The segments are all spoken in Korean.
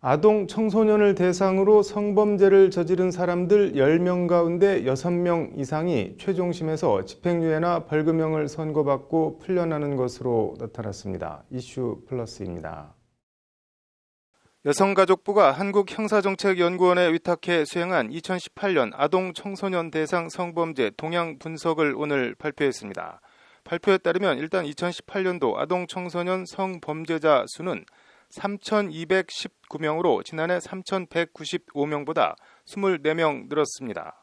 아동 청소년을 대상으로 성범죄를 저지른 사람들 10명 가운데 6명 이상이 최종심에서 집행유예나 벌금형을 선고받고 풀려나는 것으로 나타났습니다. 이슈 플러스입니다. 여성가족부가 한국형사정책연구원에 위탁해 수행한 2018년 아동 청소년 대상 성범죄 동향 분석을 오늘 발표했습니다. 발표에 따르면 일단 2018년도 아동 청소년 성범죄자 수는 3,219명으로 지난해 3,195명보다 24명 늘었습니다.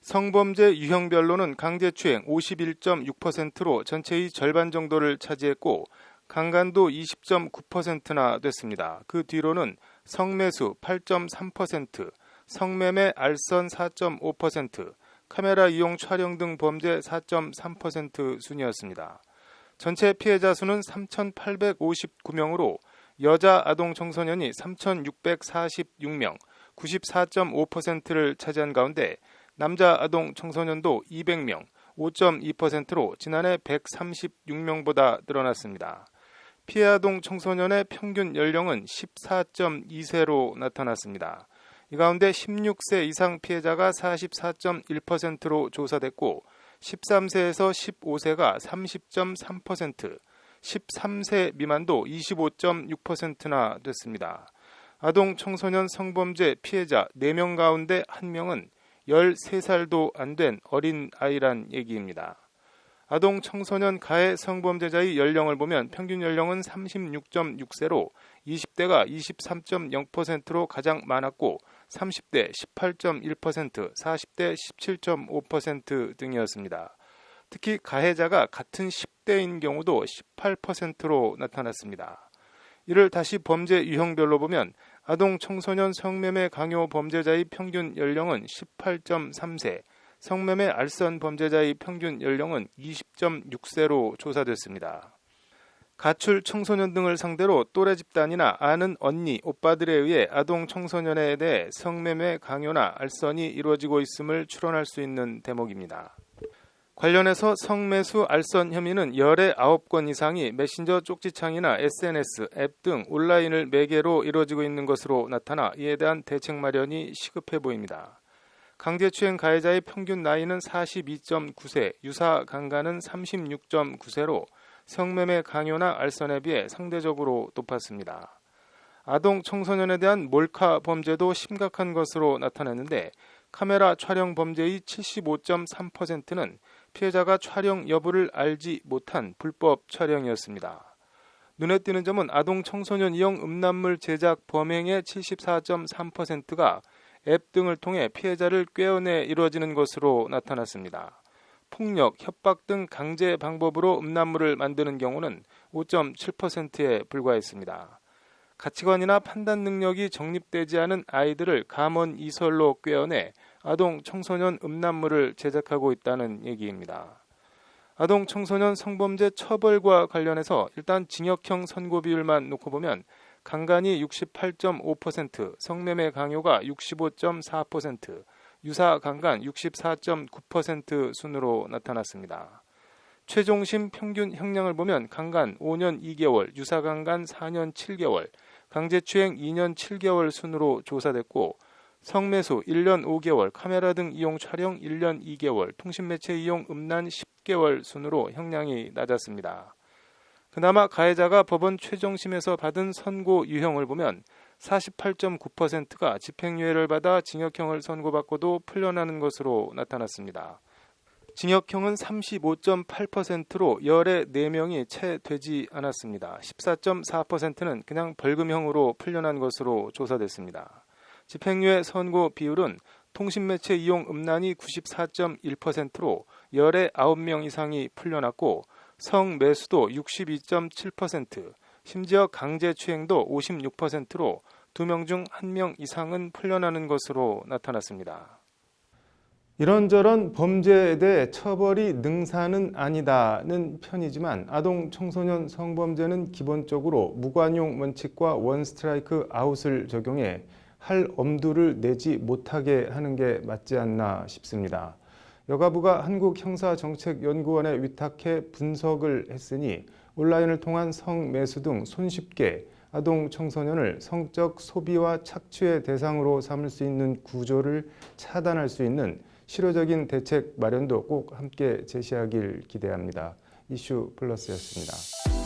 성범죄 유형별로는 강제추행 51.6%로 전체의 절반 정도를 차지했고 강간도 20.9%나 됐습니다. 그 뒤로는 성매수 8.3%, 성매매 알선 4.5%, 카메라 이용 촬영 등 범죄 4.3% 순이었습니다. 전체 피해자 수는 3,859명으로 여자 아동 청소년이 3,646명, 94.5%를 차지한 가운데 남자 아동 청소년도 200명, 5.2%로 지난해 136명보다 늘어났습니다. 피해 아동 청소년의 평균 연령은 14.2세로 나타났습니다. 이 가운데 16세 이상 피해자가 44.1%로 조사됐고 13세에서 15세가 30.3%, 13세 미만도 25.6%나 됐습니다. 아동 청소년 성범죄 피해자 4명 가운데 1명은 13살도 안 된 어린 아이란 얘기입니다. 아동 청소년 가해 성범죄자의 연령을 보면 평균 연령은 36.6세로 20대가 23.0%로 가장 많았고 30대 18.1%, 40대 17.5% 등이었습니다. 특히 가해자가 같은 10대인 경우도 18%로 나타났습니다. 이를 다시 범죄 유형별로 보면 아동 청소년 성매매 강요 범죄자의 평균 연령은 18.3세, 성매매 알선 범죄자의 평균 연령은 20.6세로 조사됐습니다. 가출 청소년 등을 상대로 또래 집단이나 아는 언니, 오빠들에 의해 아동 청소년에 대해 성매매 강요나 알선이 이루어지고 있음을 추론할 수 있는 대목입니다. 관련해서 성매수 알선 혐의는 열의 9건 이상이 메신저 쪽지창이나 SNS, 앱 등 온라인을 매개로 이루어지고 있는 것으로 나타나 이에 대한 대책 마련이 시급해 보입니다. 강제추행 가해자의 평균 나이는 42.9세, 유사 강간은 36.9세로 성매매 강요나 알선에 비해 상대적으로 높았습니다. 아동 청소년에 대한 몰카 범죄도 심각한 것으로 나타났는데 카메라 촬영 범죄의 75.3%는 피해자가 촬영 여부를 알지 못한 불법 촬영이었습니다. 눈에 띄는 점은 아동 청소년 이용 음란물 제작 범행의 74.3%가 앱 등을 통해 피해자를 꿰어내 이루어지는 것으로 나타났습니다. 폭력, 협박 등 강제 방법으로 음란물을 만드는 경우는 5.7%에 불과했습니다. 가치관이나 판단 능력이 정립되지 않은 아이들을 감언 이설로 꿰어내 아동 청소년 음란물을 제작하고 있다는 얘기입니다. 아동 청소년 성범죄 처벌과 관련해서 일단 징역형 선고 비율만 놓고 보면 강간이 68.5%, 성매매 강요가 65.4%, 유사 강간 64.9% 순으로 나타났습니다. 최종심 평균 형량을 보면 강간 5년 2개월, 유사 강간 4년 7개월, 강제추행 2년 7개월 순으로 조사됐고 성매수 1년 5개월, 카메라 등 이용 촬영 1년 2개월, 통신매체 이용 음란 10개월 순으로 형량이 낮았습니다. 그나마 가해자가 법원 최종심에서 받은 선고 유형을 보면 48.9%가 집행유예를 받아 징역형을 선고받고도 풀려나는 것으로 나타났습니다. 징역형은 35.8%로 열의 4명이 채 되지 않았습니다. 14.4%는 그냥 벌금형으로 풀려난 것으로 조사됐습니다. 집행유예 선고 비율은 통신매체 이용 음란이 94.1%로 열의 9명 이상이 풀려났고 성매수도 62.7%, 심지어 강제추행도 56%로 2명 중 1명 이상은 풀려나는 것으로 나타났습니다. 이런저런 범죄에 대해 처벌이 능사는 아니다는 편이지만 아동 청소년 성범죄는 기본적으로 무관용 원칙과 원 스트라이크 아웃을 적용해 할 엄두를 내지 못하게 하는 게 맞지 않나 싶습니다. 여가부가 한국형사정책연구원에 위탁해 분석을 했으니 온라인을 통한 성매수 등 손쉽게 아동 청소년을 성적 소비와 착취의 대상으로 삼을 수 있는 구조를 차단할 수 있는 실효적인 대책 마련도 꼭 함께 제시하길 기대합니다. 이슈 플러스였습니다.